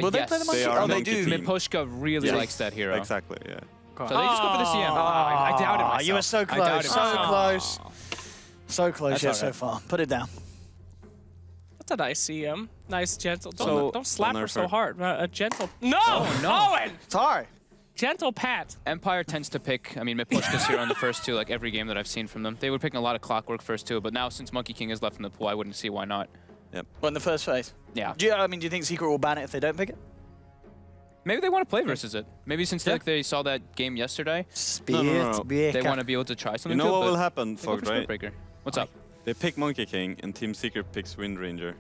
Will they play the monkey? They they do. Miposhka really likes that hero. Exactly, yeah. So they just go for the CM. I doubted myself. You were so close. So close. So close, That's so far. Put it down. That's a nice CM. Nice, gentle. So, don't slap her so hard. A gentle. No! Owen! Sorry. Gentle pat. Empire tends to pick, I mean, Miposhka's here on the first two, like every game that I've seen from them. They were picking a lot of Clockwork first two, but now since Monkey King is left in the pool, I wouldn't see why not. Yep. Well, in the first phase? Yeah. Do you think Secret will ban it if they don't pick it? Maybe they want to play versus it. Maybe since like they saw that game yesterday, they want to be able to try something. You know what will happen, Fog, right? What's up? They pick Monkey King and Team Secret picks Wind Ranger.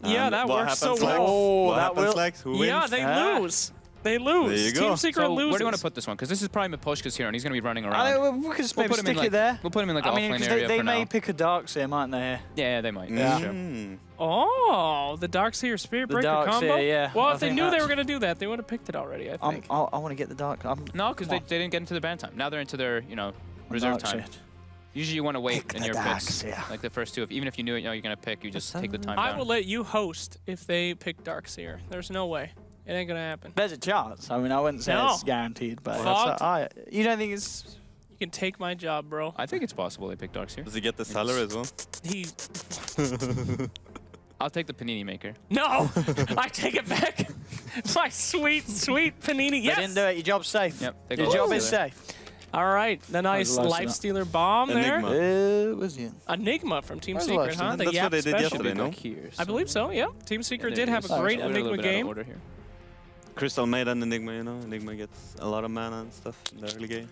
Yeah, that works so well. What happens, Lex? Who wins? Yeah, they lose. They lose. There you go. Team Secret loses. Where do you want to put this one? Because this is probably Miposhka's hero, and he's going to be running around. We could just maybe stick it there. We'll put him in like offlane area they for may now. pick a Darkseer, mightn't they? Yeah, they might. That's true. Oh, the Darkseer Spirit Breaker combo? Yeah. Well, if they knew they were going to do that, they would have picked it already, I think. I want to get the Dark. No, because they didn't get into the ban time. Now they're into their, reserve time. Usually you want to wait in your picks, like the first two. Even if you knew you're going to pick, you just take the time down. I will let you host if they pick Darkseer. There's no way. It ain't going to happen. There's a chance. I mean, I wouldn't say it's guaranteed, but you don't think it's... You can take my job, bro. I think it's possible they pick Darkseer. Does he get the salary as well? I'll take the Panini Maker. No! I take it back. My sweet, sweet Panini. Yes! They didn't do it. Your job's safe. Yep. Your job is safe. All right. The nice Lifestealer bomb there. It was you. Enigma from Team Secret, huh? That's what they did yesterday, no? I believe so, yeah. Team Secret did have a great Enigma game. Crystal made an Enigma, Enigma gets a lot of mana and stuff in the early game.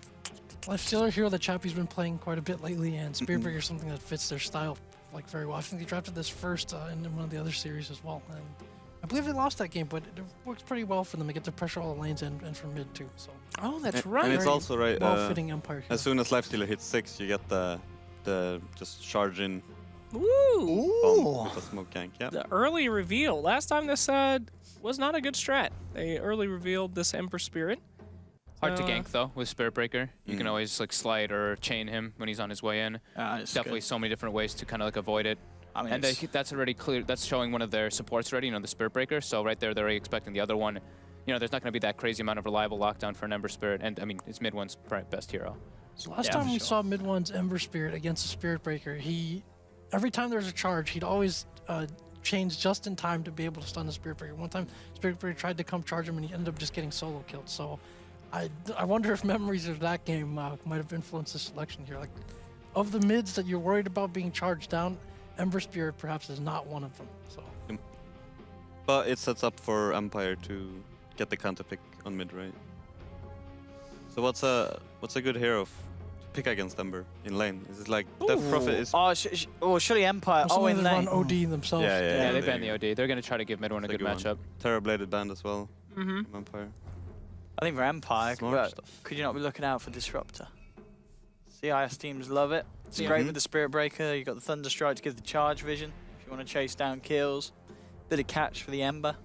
Lifestealer hero that Chappie's been playing quite a bit lately, and Spiritbreaker is something that fits their style very well. I think they drafted this first in one of the other series as well, and I believe they lost that game, but it works pretty well for them. They get to pressure all the lanes and from mid too. So. Oh, that's right. And it's also right. Well-fitting Empire hero. As soon as Lifestealer hits 6, you get the just charge in. Ooh. With a smoke gank. Yeah. The early reveal. Last time this was not a good strat. They early revealed this Emperor Spirit. Hard to gank though with Spirit Breaker. You can always slide or chain him when he's on his way in. Definitely so many different ways to kind of avoid it. I mean, and that's already clear. That's showing one of their supports already. The Spirit Breaker. So right there, they're already expecting the other one. There's not going to be that crazy amount of reliable lockdown for an Ember Spirit. And I mean, it's mid one's best hero. So last time we saw mid one's Ember Spirit against a Spirit Breaker, every time there was a charge, he'd always change just in time to be able to stun the Spirit Breaker. One time, Spirit Breaker tried to come charge him, and he ended up just getting solo killed. So I wonder if memories of that game might have influenced the selection here. Like, of the mids that you're worried about being charged down, Ember Spirit perhaps is not one of them. So, but it sets up for Empire to get the counter pick on mid, right? So what's a good hero to pick against Ember in lane? Is it like Death Prophet is? Surely Empire. In lane. Run OD themselves. Yeah, they ban the OD. They're gonna try to give mid one a good matchup. Terrabladed band as well. From Empire. I think for Empire, could you not be looking out for Disruptor? CIS teams love it. It's great with the Spirit Breaker. You've got the Thunder Strike to give the charge vision if you want to chase down kills. Bit of catch for the Ember.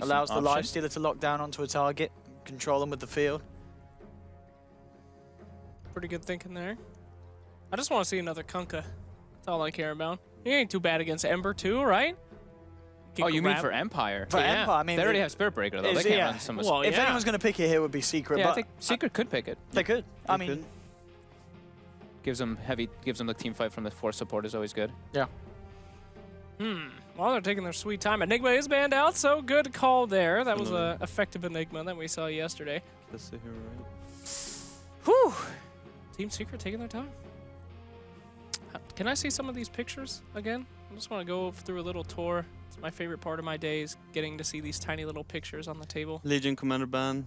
Allows the Lifestealer to lock down onto a target, control them with the field. Pretty good thinking there. I just want to see another Kunkka. That's all I care about. He ain't too bad against Ember too, right? Oh, you mean for Empire? For Empire, I mean... They already have Spirit Breaker, though. They can't run some... If anyone's going to pick it here, it would be Secret. Yeah, I think Secret could pick it. They could. I mean... Gives them the team fight from the force support is always good. Yeah. Well, they're taking their sweet time. Enigma is banned out, so good call there. That was an effective Enigma that we saw yesterday. Let's see here, right? Whew! Team Secret taking their time. Can I see some of these pictures again? I just want to go through a little tour. It's my favorite part of my days, getting to see these tiny little pictures on the table. Legion Commander ban.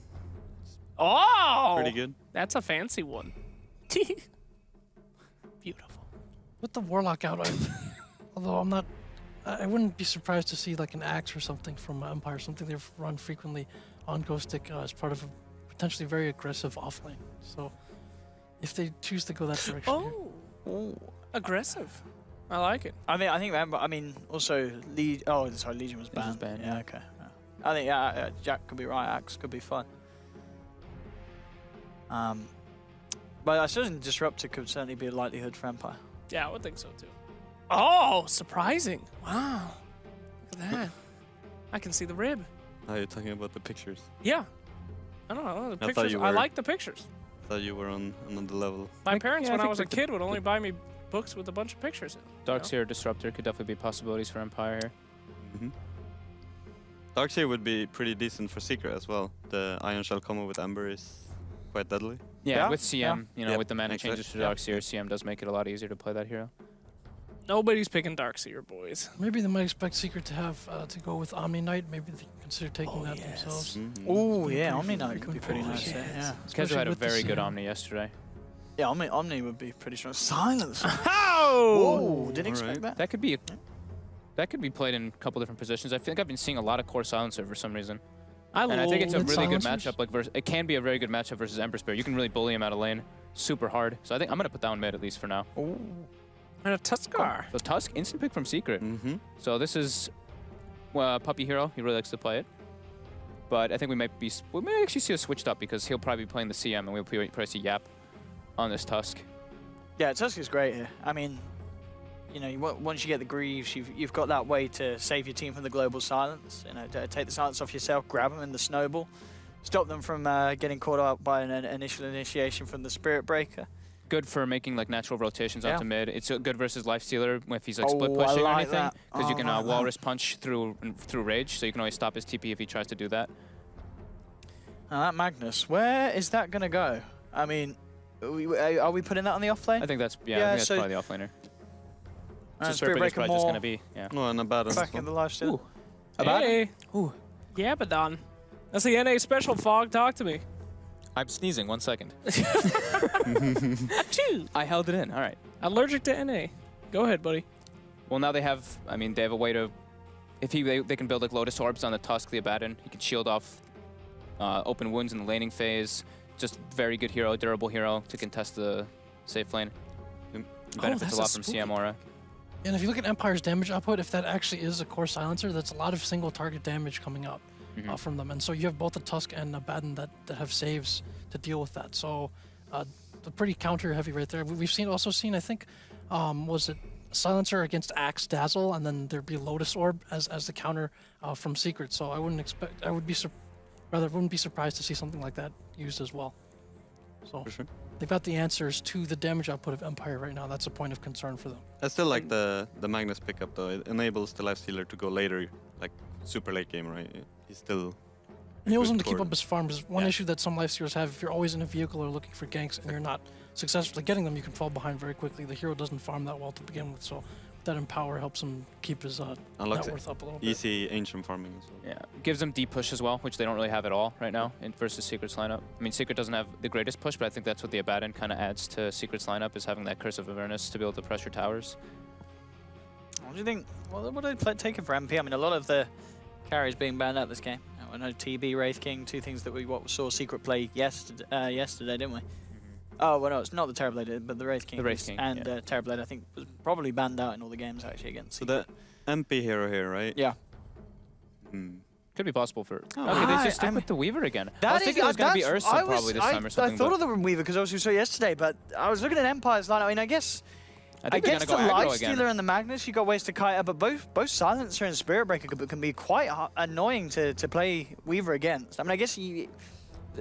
Oh! Pretty good. That's a fancy one. Beautiful. With the Warlock out, although I wouldn't be surprised to see like an Axe or something from Empire, something they've run frequently on Ghost Stick as part of a potentially very aggressive offlane. So if they choose to go that direction. Aggressive. I like it. I mean, also Legion was banned. Yeah, okay. I think Jack could be right. Axe could be fun. But I suppose Disruptor could certainly be a likelihood for Empire. Yeah, I would think so too. Oh, surprising! Wow, look at that. I can see the rib. Are you talking about the pictures? Yeah. I don't know. The I thought pictures. you I were- like the pictures. I thought you were on another level. My parents, yeah, I when I think was a with the- kid, would only buy me books with a bunch of pictures in. Darkseer Disruptor could definitely be possibilities for Empire here. Mm-hmm. Darkseer would be pretty decent for Secret as well. The Iron Shell combo with Ember is quite deadly. Yeah, Yeah, with CM, you know, Yep, with the mana makes changes sense. for Darkseer, CM does make it a lot easier to play that hero. Nobody's picking Darkseer, boys. Maybe they might expect Secret to have to go with Omni Knight. Maybe they consider taking that themselves. Mm-hmm. Oh, Been yeah, pretty- Omni Knight could be been pretty pretty nice there, nice. yeah. Kezu Especially had a with the very good CM. Omni yesterday. Yeah, Omni would be pretty strong. Silence. Oh! Whoa, didn't expect Alright. that. That could be played in a couple different positions. I think I've been seeing a lot of core silencer for some reason. I And I think it's a With really good silencers? matchup. Like it can be a very good matchup versus Ember Spirit. You can really bully him out of lane super hard. So I think I'm gonna put down mid at least for now. Ooh. And a Tuskar. So Tusk, instant pick from Secret. Mm-hmm. So this is Puppy Hero. He really likes to play it. But I think we may actually see a switched up because he'll probably be playing the CM and we'll probably see Yap on this Tusk. Yeah, Tusk is great here. I mean, you know, once you get the Greaves, you've got that way to save your team from the global silence. You know, take the silence off yourself, grab them in the snowball, stop them from getting caught up by an initial initiation from the Spirit Breaker. Good for making like natural rotations out Yeah. to mid. It's good versus Lifestealer if he's like split Oh, I pushing or like anything, that. because you Oh, can I like that. walrus punch through rage, so you can always stop his TP if he tries to do that. Now that Magnus, where is that going to go? I mean, are we putting that on the off lane? I think that's I Yeah, think that's so- probably the offlaner. So And Spirit Breaker's Breaker probably just more gonna be No, and a bad back in the lifesteal. Ooh. Hey. Ooh. Yabadon. That's the NA special, Fog. Talk to me. I'm sneezing. 1 second. Achoo! I held it in. All right. Allergic to NA. Go ahead, buddy. Well, now they have. I mean, they have a way to. If they can build like Lotus Orbs on the Tusk, the Abaddon. He can shield off open wounds in the laning phase. Just very good hero, durable hero to contest the safe lane. Benefits that's a lot a from spooky- CM Aura. And if you look at Empire's damage output, if that actually is a core silencer, that's a lot of single target damage coming out from them. And so you have both the Tusk and Abaddon that have saves to deal with that. So the pretty counter heavy right there. We've also seen, I think, was it silencer against Axe Dazzle, and then there'd be Lotus Orb as the counter from Secret. So I wouldn't expect, wouldn't be surprised to see something like that used as well. So For sure. they've got the answers to the damage output of Empire right now. That's a point of concern for them. I still like the Magnus pickup though. It enables the Lifestealer to go later, like super late game, right? He's still. Enables him good to keep for- up his farm. Because one Yeah. issue that some lifestealers have, if you're always in a vehicle or looking for ganks and you're not successfully getting them, you can fall behind very quickly. The hero doesn't farm that well to begin with, so that Empower helps him keep his net Unlocks worth up a little bit. easy ancient farming as well. Yeah, gives them deep push as well, which they don't really have at all right now in versus Secret's lineup. I mean, Secret doesn't have the greatest push, but I think that's what the Abaddon kind of adds to Secret's lineup, is having that Curse of Avernus to be able to pressure towers. What do you think? What do they take it for MP? I mean, a lot of the carries being banned out this game. I know TB, Wraith King, two things that we saw Secret play yesterday, didn't we? Oh, well, no, it's not the Terrorblade, but the Wraith King. The Wraith King, And yeah. Terrorblade, I think, was probably banned out in all the games, actually, against So Secret. the MP hero here, right? Yeah. Hmm. Could be possible for. Oh, okay, they I- just stick I'm- with the Weaver again. I That was is- thinking it was going to be that's- Ursa I was- probably this time or something. I thought but of the Weaver because obviously we saw yesterday, but I was looking at Empire's lineup. I mean, I guess I think they're against going the to go aggro Lifestealer again. and the Magnus, you got ways to kite up, but both Silencer and Spirit Breaker can be quite annoying to play Weaver against. I mean, I guess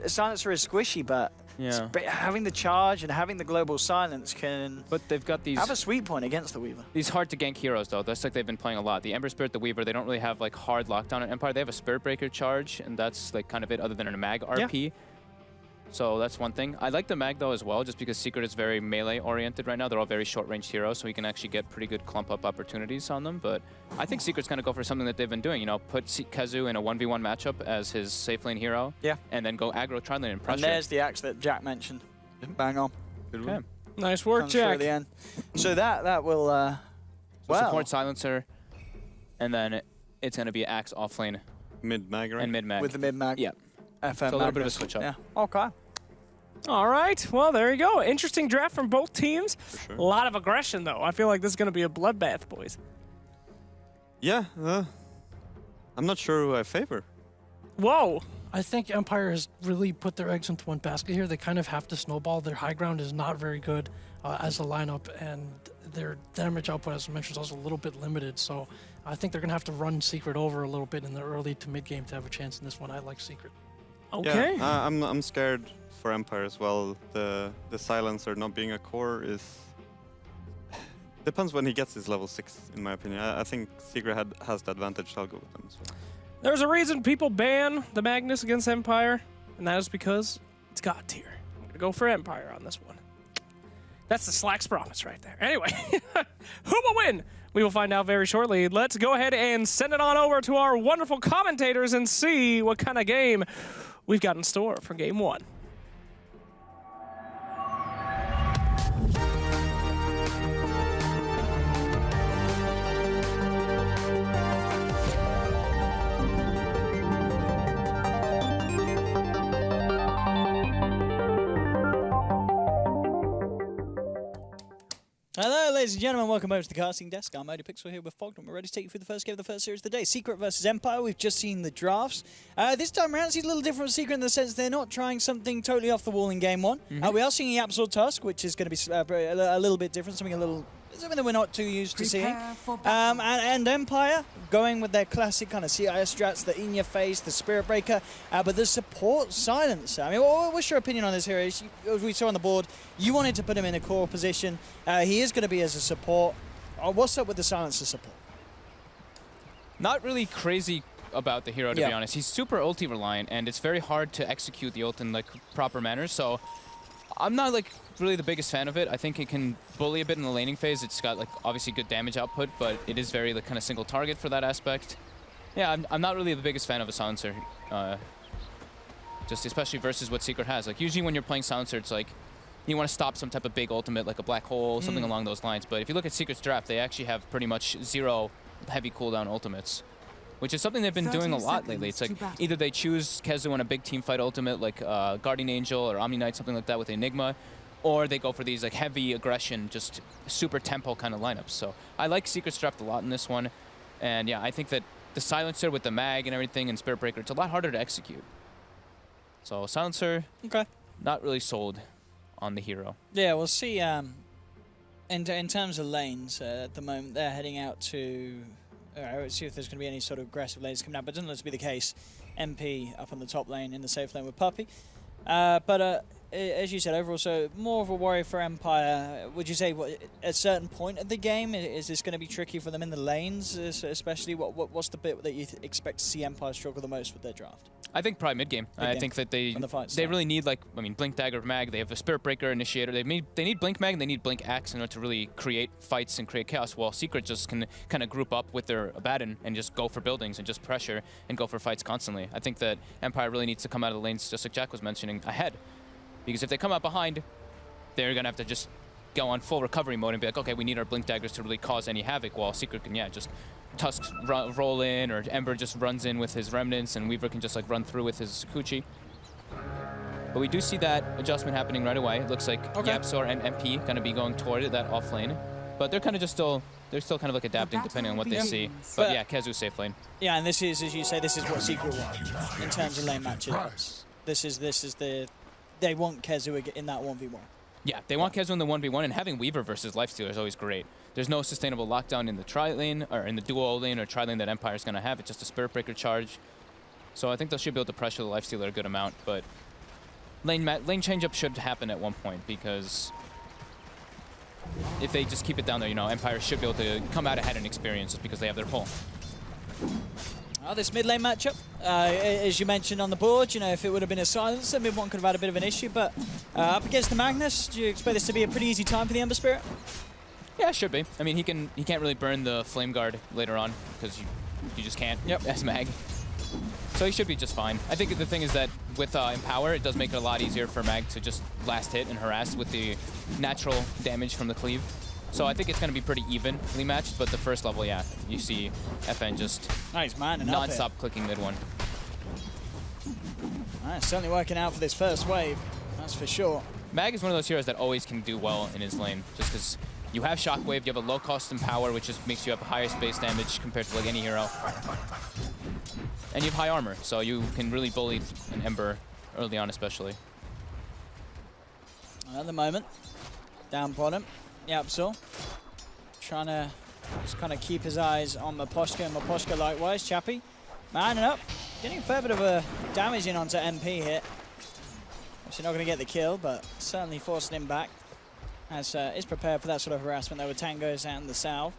Silencer is squishy, but Yeah. having the charge and having the global silence can But they've got these have a sweet point against the Weaver. these hard to gank heroes though. That's like they've been playing a lot. The Ember Spirit, the Weaver, they don't really have like hard lockdown on Empire. They have a Spirit Breaker charge, and that's like kind of it, other than a mag RP. So that's one thing. I like the mag though as well, just because Secret is very melee oriented right now. They're all very short range heroes, so we can actually get pretty good clump up opportunities on them. But I think Secret's gonna go for something that they've been doing. You know, put Kezu in a 1v1 matchup as his safe lane hero. Yeah. And then go aggro tri lane and pressure. And there's the axe that Jack mentioned. Bang on. Good Okay. one. Nice work, Comes through Jack. at the end. So that will So well, support silencer, and then it's gonna be axe off lane Mid mag, right? and mid mag. with the mid mag. Yeah. FM So a little bit of a Magnus. switch up. Yeah. Okay. All right. Well, there you go. Interesting draft from both teams. For sure. A lot of aggression, though. I feel like this is going to be a bloodbath, boys. Yeah. I'm not sure who I favor. Whoa. I think Empire has really put their eggs into one basket here. They kind of have to snowball. Their high ground is not very good as a lineup, and their damage output, as I mentioned, is also a little bit limited. So I think they're going to have to run Secret over a little bit in the early to mid game to have a chance in this one. I like Secret. Okay. Yeah, I'm scared for Empire as well. The silencer not being a core is depends when he gets his level 6, in my opinion. I think Secret has the advantage. I'll go with them as well. There's a reason people ban the Magnus against Empire, and that is because it's God tier. I'm going to go for Empire on this one. That's the Slacks promise right there. Anyway, who will win? We will find out very shortly. Let's go ahead and send it on over to our wonderful commentators and see what kind of game we've got in store for Game 1. Hello, ladies and gentlemen. Welcome over to the casting desk. I'm ODPixel here with Fogg, and we're ready to take you through the first game of the first series of the day. Secret versus Empire. We've just seen the drafts. This time around, it's a little different with Secret in the sense they're not trying something totally off the wall in Game 1. We are seeing Yapsor Tusk, which is going to be a little bit different, something that we're not too used to seeing. And Empire going with their classic kind of CIS strats, the in-your-face, the Spirit Breaker, but the support silencer. I mean, what's your opinion on this here? As we saw on the board, you wanted to put him in a core position. He is going to be as a support. What's up with the silencer support? Not really crazy about the hero, to be honest. He's super ulti reliant, and it's very hard to execute the ult in like proper manner. So I'm not like really the biggest fan of it. I think it can bully a bit in the laning phase. It's got like obviously good damage output, but it is very like kind of single target for that aspect. Yeah, I'm not really the biggest fan of a silencer, just especially versus what Secret has. Like usually when you're playing silencer, it's like you want to stop some type of big ultimate like a black hole, something along those lines. But if you look at Secret's draft, they actually have pretty much 0 heavy cooldown ultimates, which is something they've been doing a lot lately. It's like either they choose Kezu in a big team fight ultimate like Guardian Angel or Omni Knight, something like that with Enigma, or they go for these like heavy aggression, just super tempo kind of lineups. So I like Secret's draft a lot in this one. And yeah, I think that the silencer with the mag and everything and Spirit Breaker, it's a lot harder to execute. So silencer, not really sold on the hero. Yeah, we'll see. In terms of lanes, at the moment they're heading out to. Let's see if there's going to be any sort of aggressive lanes coming out, but it doesn't look to be the case. MP up on the top lane in the safe lane with Puppey. But as you said, overall, so more of a worry for Empire. Would you say at a certain point of the game, is this going to be tricky for them in the lanes, especially? What's the bit that you expect to see Empire struggle the most with their draft? I think probably mid-game. I think that they really need, like, I mean, Blink Dagger Mag, they have a Spirit Breaker Initiator, they need Blink Mag and they need Blink Axe in order to really create fights and create chaos, while Secret just can kind of group up with their Abaddon and just go for buildings and just pressure and go for fights constantly. I think that Empire really needs to come out of the lanes, just like Jack was mentioning, ahead. Because if they come out behind, they're going to have to just go on full recovery mode and be like, okay, we need our Blink Daggers to really cause any havoc, while Secret can, just Tusks roll in, or Ember just runs in with his Remnants, and Weaver can just like run through with his Kuchi. But we do see that adjustment happening right away. It looks like Yapsor and MP going to be going toward it, that off lane. But they're kind of just they're still kind of like adapting depending on what they see. But yeah, Kezu safe lane. Yeah, and this is, as you say, this is what Secret want in terms of lane matchups. This is they want Kezu in that 1v1. Yeah, they want Kezu in the 1v1, and having Weaver versus Lifestealer is always great. There's no sustainable lockdown in the tri-lane, or in the duo lane or tri-lane that Empire's going to have. It's just a Spirit Breaker charge. So I think they should be able to pressure the Lifestealer a good amount, but lane change-up should happen at one point, because if they just keep it down there, Empire should be able to come out ahead in experience just because they have their pull. This mid lane matchup, as you mentioned on the board, if it would have been a silencer, mid one could have had a bit of an issue, but up against the Magnus, do you expect this to be a pretty easy time for the Ember Spirit? Yeah, it should be. I mean, he can't really burn the Flame Guard later on, because you just can't as Mag. So he should be just fine. I think the thing is that with Empower, it does make it a lot easier for Mag to just last hit and harass with the natural damage from the cleave. So I think it's going to be pretty evenly matched, but the first level, yeah, you see FN just non-stop clicking mid one. Certainly working out for this first wave, that's for sure. Mag is one of those heroes that always can do well in his lane, just because you have Shockwave, you have a low cost in power, which just makes you have higher space damage compared to like any hero. And you have high armor, so you can really bully an Ember early on especially. At the moment, down bottom, Yapsor trying to Just kind of keep his eyes on Miposhka, and Miposhka likewise. Chappie manning up, getting a fair bit of a damage in onto MP here. Obviously not going to get the kill, but certainly forcing him back. As is prepared for that sort of harassment there with Tangos and the Salve.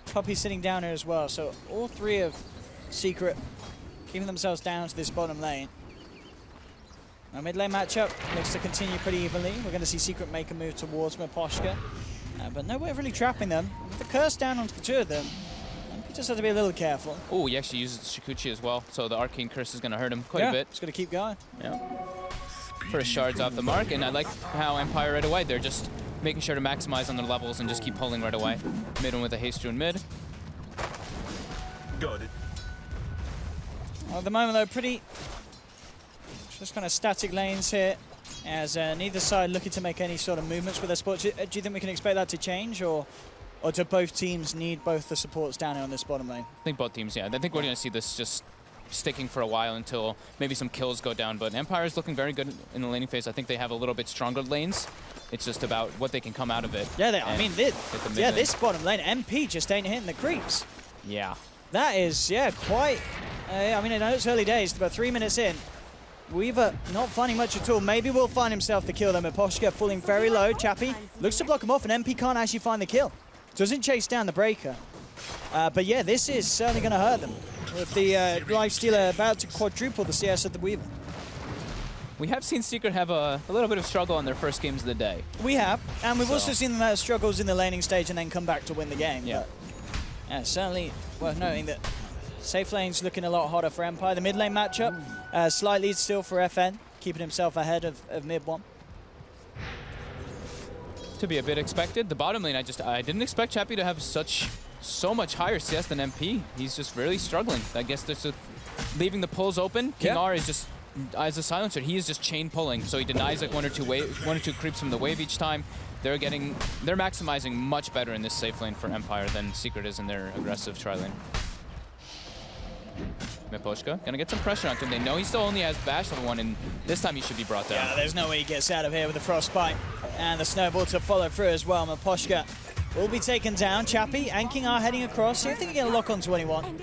Puppy sitting down here as well, so all three of Secret keeping themselves down to this bottom lane. Now mid lane matchup looks to continue pretty evenly. We're going to see Secret make a move towards Miposhka, but no way of really trapping them. With the curse down onto the two of them, you just have to be a little careful. Oh, he actually uses the Shikuchi as well, so the Arcane Curse is going to hurt him quite a bit. It's going to keep going. Yeah. First shards off the mark, and I like how Empire right away, they're just making sure to maximize on their levels and just keep pulling right away. Mid one with a haste rune mid. Got it. Well, at the moment though, pretty just kind of static lanes here, as neither side looking to make any sort of movements with their supports. Do you think we can expect that to change, or do both teams need both the supports down here on this bottom lane? I think both teams, yeah. I think we're going to see this just sticking for a while until maybe some kills go down, but Empire is looking very good in the laning phase. I think they have a little bit stronger lanes. It's just about what they can come out of it. Yeah, I mean, this bottom lane, MP just ain't hitting the creeps. Yeah. That is, yeah, quite... I mean, I know it's early days, but 3 minutes in, Weaver not finding much at all. Maybe will find himself the kill, though. Miposhka falling very low. Chappie looks to block him off, and MP can't actually find the kill. Doesn't chase down the breaker. But yeah, this is certainly going to hurt them, with the lifestealer about to quadruple the CS of the Weaver. We have seen Secret have a little bit of struggle on their first games of the day. We have, and we've also seen them have struggles in the laning stage and then come back to win the game. Yeah. But, yeah, certainly worth noting that safe lane's looking a lot hotter for Empire. The mid lane matchup, slight lead still for FN, keeping himself ahead of mid one. To be a bit expected. The bottom lane, I didn't expect Chappie to have so much higher CS than MP. He's just really struggling. I guess there's leaving the pulls open. King R is just, as a silencer, he is just chain pulling, so he denies like one or two creeps from the wave each time. They're maximizing much better in this safe lane for Empire than Secret is in their aggressive tri lane. Miposhka gonna get some pressure onto him. They know he still only has Bash level 1, and this time he should be brought down. Yeah, there's no way he gets out of here with the Frostbite. And the Snowball to follow through as well. Miposhka will be taken down. Chappie and King are heading across. See if they can get a lock onto anyone.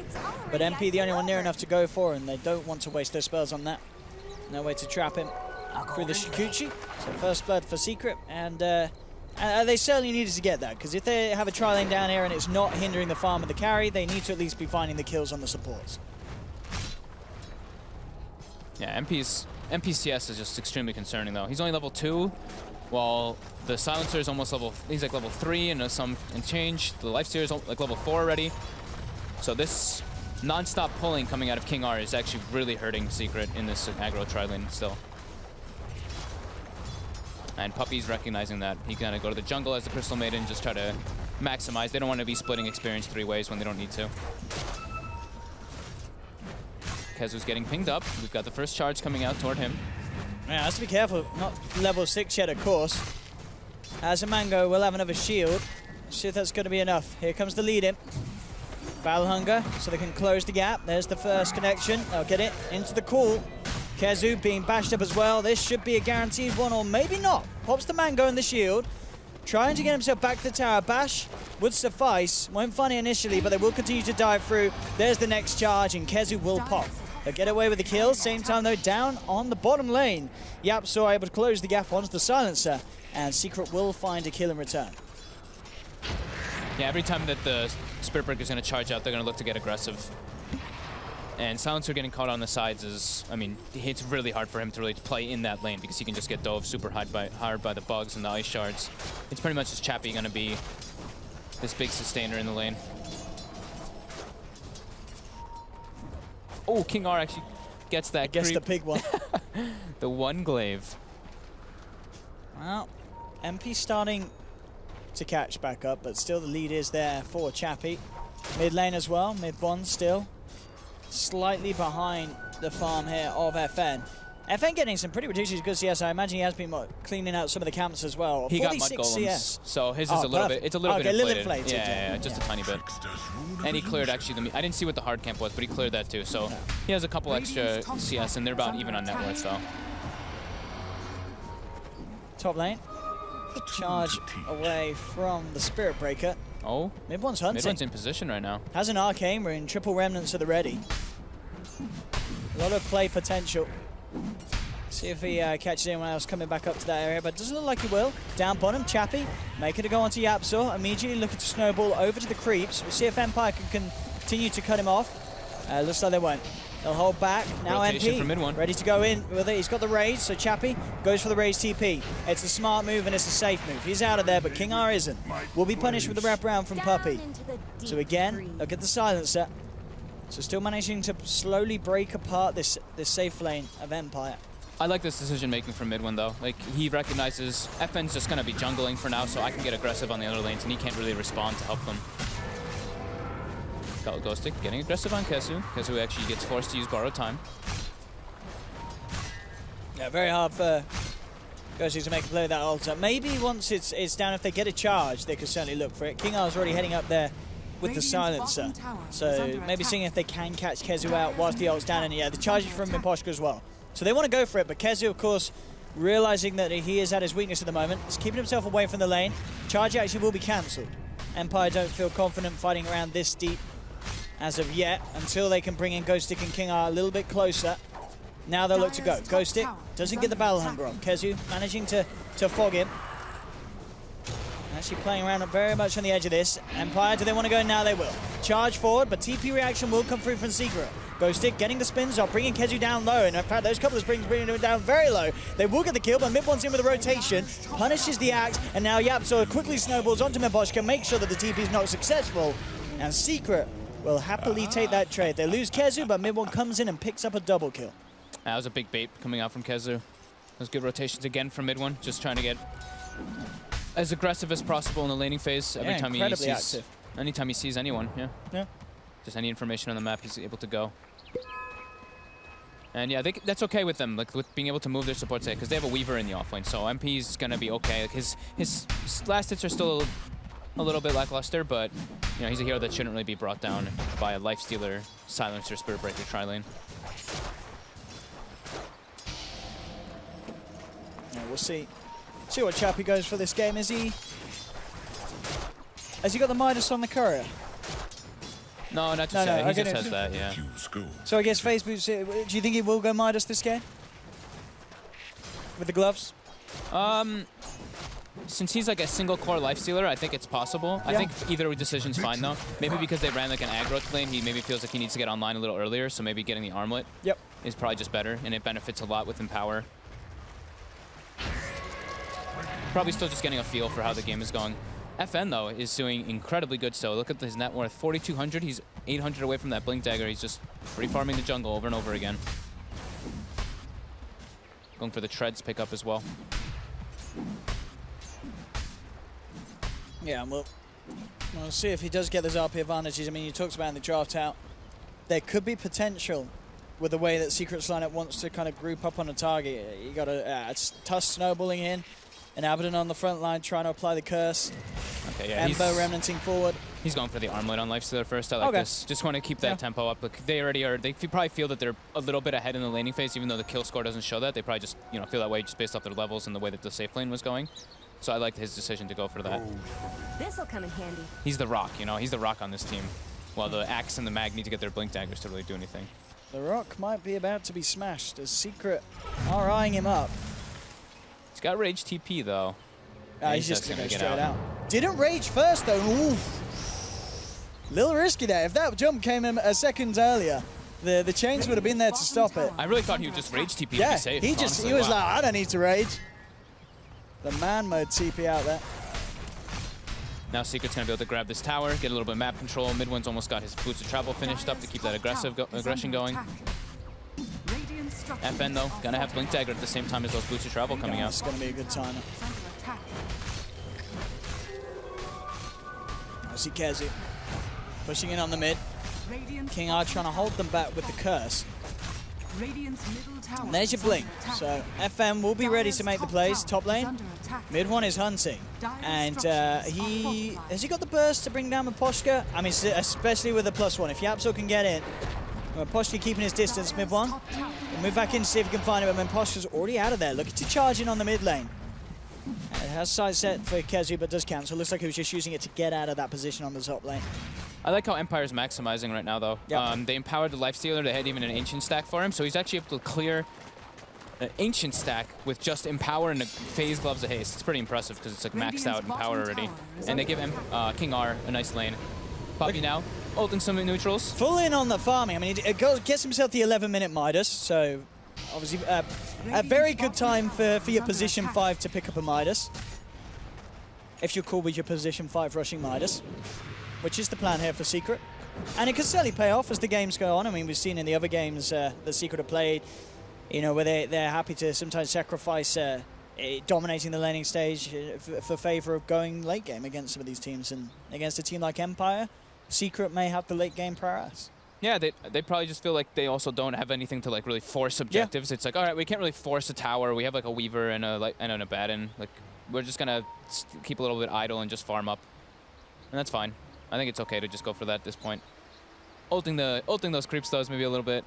But MP the only one near enough to go for, and they don't want to waste their spells on that. No way to trap him through the Shikuchi. So first blood for Secret, and they certainly needed to get that, because if they have a tri lane down here and it's not hindering the farm of the carry, they need to at least be finding the kills on the supports. Yeah, MPCS is just extremely concerning though. He's only level 2, while the Silencer is almost he's like level 3 and some change. The Lifestealer is like level 4 already. So this non-stop pulling coming out of King R is actually really hurting Secret in this aggro tri lane still. And Puppy's recognizing that. He's gonna go to the jungle as the Crystal Maiden, just try to maximize. They don't want to be splitting experience 3 ways when they don't need to. Kezu's getting pinged up. We've got the first charge coming out toward him. Yeah, has to be careful. Not level 6 yet, of course. As a Mango will have another shield. See if that's going to be enough. Here comes the lead in. Battle Hunger, so they can close the gap. There's the first connection. They'll get it into the call. Kezu being bashed up as well. This should be a guaranteed one, or maybe not. Pops the Mango in the shield. Trying to get himself back to the tower. Bash would suffice. Won't find it initially, but they will continue to dive through. There's the next charge, and Kezu will pop. They'll get away with the kill. Same time, though, down on the bottom lane. Yapso able to close the gap onto the Silencer, and Secret will find a kill in return. Yeah, every time that the Spirit Breaker is going to charge out, they're going to look to get aggressive. And Silencer getting caught on the sides is, I mean, it's really hard for him to really play in that lane because he can just get dove super hard by the bugs and the ice shards. It's pretty much just Chappie going to be this big sustainer in the lane. Oh, King R actually gets that Gets creep. the big one. The one glaive. Well, MP starting to catch back up, but still the lead is there for Chappie. Mid lane as well, mid one still. Slightly behind the farm here of FN. FN getting some pretty ridiculous good CS. I imagine he has been cleaning out some of the camps as well. He got mud golems, CS. So his is a little bit. It's a little bit inflated. Yeah, just a tiny bit. And he cleared actually. I didn't see what the hard camp was, but he cleared that too. So he has a couple extra CS, and they're about even on net worth though. Top lane. Charge away from the Spirit Breaker. Oh. Mid one's hunting. Mid one's in position right now. Has an Arcane Rune, triple Remnants at the ready. A lot of play potential. See if he catches anyone else coming back up to that area, but doesn't look like he will. Down bottom, Chappie, making to go onto Yapzor, immediately looking to snowball over to the creeps. We'll see if Empire can continue to cut him off. Looks like they won't. They'll hold back. Now Rotation MP, from mid one. ready to go in with it. He's got the raise, so Chappie goes for the raise TP. It's a smart move and it's a safe move. He's out of there, but King R isn't. Will be punished with the wraparound from Puppey. So again, look at the silencer. So still managing to slowly break apart this safe lane of Empire. I like this decision making from mid one though. Like he recognizes FN's just gonna be jungling for now, so I can get aggressive on the other lanes, and he can't really respond to help them. Ghostic getting aggressive on Kezu. Kezu actually gets forced to use borrowed time. Yeah, very hard for Ghostic to make a play with that ulti. Maybe once it's down, if they get a charge, they could certainly look for it. King R's already heading up there with the silencer, so maybe seeing if they can catch Kezu out whilst the ult's down, and yeah, the charge is from Imposhka as well. So they want to go for it, but Kezu, of course, realizing that he is at his weakness at the moment, is keeping himself away from the lane. Charge actually will be cancelled. Empire don't feel confident fighting around this deep as of yet, until they can bring in Ghostic and King R a little bit closer. Now they'll look to go. Ghostic doesn't get the battle hunger off. Kezu managing to fog him. Actually playing around very much on the edge of this. Empire, do they want to go? Now they will. Charge forward, but TP reaction will come through from Secret. Ghostic getting the spins off, bringing Kezu down low, and in fact those couple of springs bringing him down very low. They will get the kill, but mid one's in with a rotation, punishes the axe, and now Yapzor quickly snowballs onto Mimposhka, make sure that the TP is not successful, and Secret will happily take that trade. They lose Kezu, but mid one comes in and picks up a double kill. That was a big bait coming out from Kezu. Those good rotations again from mid one, just trying to get as aggressive as possible in the laning phase. Every time he sees, active. Anytime he sees anyone, yeah. Just any information on the map, he's able to go. And yeah, that's okay with them, like with being able to move their supports because they have a Weaver in the offlane, so MP's gonna be okay. Like his last hits are still a little bit lackluster, but you know he's a hero that shouldn't really be brought down by a Lifestealer, Silencer, Spirit Breaker tri-lane. Yeah, we'll see what Chappie goes for this game. Has he got the Midas on the courier? No, not just that. He just has that, yeah. So I guess Facebook, do you think he will go Midas this game? With the gloves? Since he's like a single core lifestealer, I think it's possible. Yeah. I think either decision's fine though. Maybe because they ran like an aggro lane, he maybe feels like he needs to get online a little earlier, so maybe getting the armlet is probably just better, and it benefits a lot with Empower. Probably still just getting a feel for how the game is going. FN, though, is doing incredibly good still. Look at his net worth, 4,200. He's 800 away from that Blink Dagger. He's just free farming the jungle over and over again. Going for the treads pick up as well. Yeah, we'll see if he does get those RP advantages. I mean, he talks about in the draft out, there could be potential with the way that Secret's lineup wants to kind of group up on a target. You got it's Tusk snowballing in. And Abaddon on the front line trying to apply the curse. Okay, yeah. Ember remnanting forward. He's going for the armlet on Lifestealer first. I like this. Just want to keep that tempo up. Like they already are. They probably feel that they're a little bit ahead in the laning phase, even though the kill score doesn't show that. They probably just feel that way just based off their levels and the way that the safe lane was going. So I like his decision to go for that. This'll come in handy. He's the rock, He's the rock on this team. While the Axe and the Mag need to get their Blink Daggers to really do anything. The rock might be about to be smashed as Secret are eyeing him up. He's got Rage TP though. He's just going to go straight out. Didn't rage first, though. Oof. Little risky there. If that jump came in a second earlier, the chains would have been there to stop it. I really thought he would just rage TP to be safe. He was like, I don't need to rage. The man mode TP out there. Now Secret's going to be able to grab this tower, get a little bit of map control. Mid one's almost got his Boots of Travel finished up to keep that aggression going. FN, though, going to have Blink Dagger at the same time as those Boots of Travel coming out. It's going to be a good time. I see Kezu pushing in on the mid. King R trying to hold them back with the curse. And there's your blink. So FM will be ready to make the plays. Top lane. Mid one is hunting. And has he got the burst to bring down Mimposhka? I mean, especially with the +1. If Yapzor can get in. Mimposhka keeping his distance, mid one. We'll move back in to see if we can find him, but Mimposhka's already out of there. Looking to charge in on the mid lane. It has side set for Kezu, but does cancel. Looks like he was just using it to get out of that position on the top lane. I like how Empire's maximizing right now, though. Yep. They empowered the Lifestealer. They had even an Ancient stack for him, so he's actually able to clear an Ancient stack with just Empower and a Phase Gloves of Haste. It's pretty impressive because it's like maxed out Empower already. And they give King R a nice lane. Puppy now, ulting some neutrals. Full in on the farming. I mean, it gets himself the 11-minute Midas, so obviously a very good time for your position 5 to pick up a Midas. If you're cool with your position 5 rushing Midas, which is the plan here for Secret. And it can certainly pay off as the games go on. I mean, we've seen in the other games that Secret have played, you know, where they're happy to sometimes sacrifice dominating the laning stage for favor of going late game against some of these teams. And against a team like Empire, Secret may have the late game prowess. Yeah, they probably just feel like they also don't have anything to like really force objectives. Yeah. It's like, all right, we can't really force a tower. We have like a Weaver and an Abaddon. Like, we're just gonna keep a little bit idle and just farm up, and that's fine. I think it's okay to just go for that at this point. Ulting those creeps though is maybe a little bit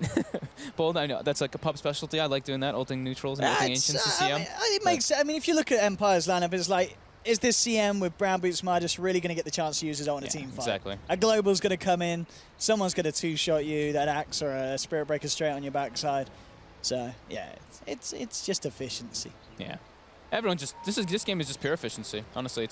bold. I know that's like a pub specialty. I like doing that, ulting neutrals and ulting ancients to CM. It makes sense. I mean, if you look at Empire's lineup, it's like, is this CM with Brown Boots Midas really going to get the chance to use his ult in a team fight? Exactly. A Global's going to come in, someone's going to two-shot you, that axe or a Spirit Breaker straight on your backside. So, yeah, it's just efficiency. Yeah. Everyone just this game is just pure efficiency. Honestly,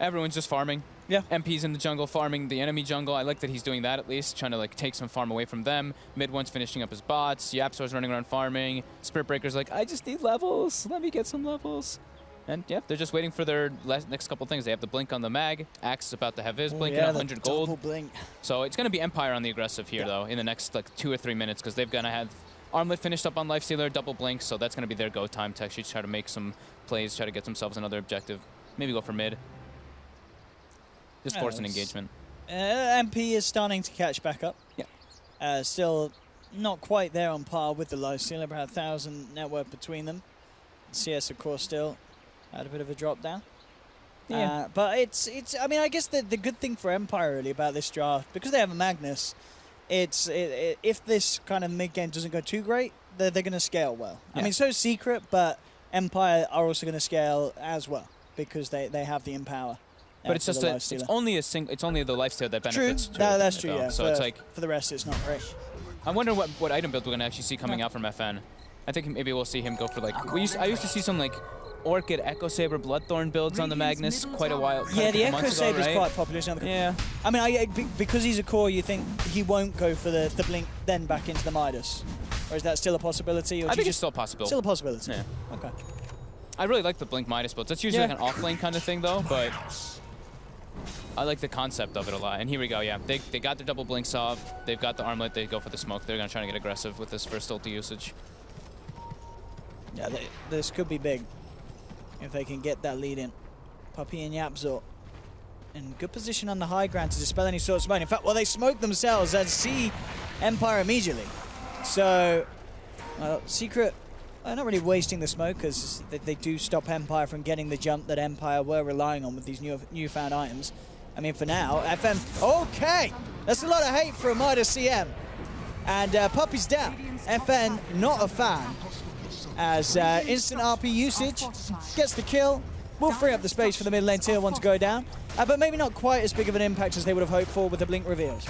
everyone's just farming. Yeah. MP's in the jungle farming the enemy jungle. I like that he's doing that at least, trying to like take some farm away from them. Mid one's finishing up his bots. Yapsor's running around farming. Spirit Breaker's like, I just need levels. Let me get some levels. And yeah, they're just waiting for their next couple things. They have the blink on the mag. Axe is about to have his blink and 100 gold. Blink. So it's going to be Empire on the aggressive here though in the next like 2 or 3 minutes because they're going to have Armlet finished up on Lifestealer, double blink, so that's going to be their go time to actually try to make some plays, try to get themselves another objective. Maybe go for mid. Just force an engagement. MP is starting to catch back up. Yeah. Still not quite there on par with the Lifestealer, about 1,000 net worth between them. CS, of course, still had a bit of a drop down. Yeah. But it's. I mean, I guess the good thing for Empire really about this draft, because they have a Magnus, if this kind of mid game doesn't go too great, they're going to scale well. Yeah. I mean, so Secret, but Empire are also going to scale as well because they have the Empower. But it's just it's only the Lifestealer that benefits. True, that's true. Yeah. So it's like for the rest, it's not great. I wonder what item build we're going to actually see coming out from FN. I think maybe we'll see him go for like I used to see some like Orchid, Echo Saber, Bloodthorn builds on the Magnus quite a while. Yeah, the Echo Saber is quite popular. Yeah. I mean, because he's a core, you think he won't go for the blink then back into the Midas? Or is that still a possibility? Or I think it's still possible. Still a possibility? Yeah. Okay. I really like the blink Midas builds. That's usually like an off-lane kind of thing though, but I like the concept of it a lot. And here we go, yeah. They got their double blinks off. They've got the armlet. They go for the smoke. They're going to try to get aggressive with this first ulti usage. Yeah, this could be big. If they can get that lead in. Puppy and Yapzor in good position on the high ground to dispel any sort of smoke. In fact, well, they smoke themselves and see Empire immediately. So, Secret are not really wasting the smoke because they do stop Empire from getting the jump that Empire were relying on with these newfound items. I mean, for now, FM... Okay! That's a lot of hate for a Midas CM. And Puppy's down. FN, not a fan. As instant RP usage gets the kill, will free up the space for the mid lane tier 1 to go down, but maybe not quite as big of an impact as they would have hoped for with the blink reveals.